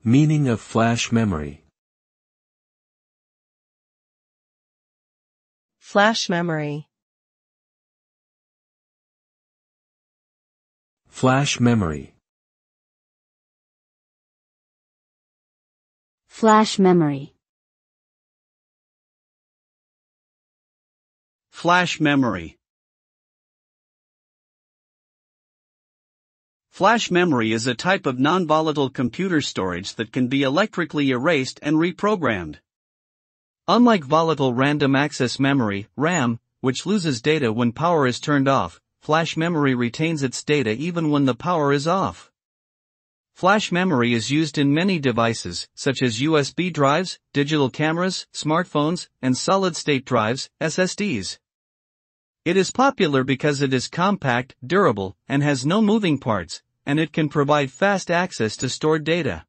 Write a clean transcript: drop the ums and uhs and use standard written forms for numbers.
Meaning of flash memory. Flash memory. Flash memory. Flash memory. Flash memory. Flash memory is a type of non-volatile computer storage that can be electrically erased and reprogrammed. Unlike volatile random access memory, RAM, which loses data when power is turned off, flash memory retains its data even when the power is off. Flash memory is used in many devices, such as USB drives, digital cameras, smartphones, and solid-state drives, SSDs. It is popular because it is compact, durable, and has no moving parts, and it can provide fast access to stored data.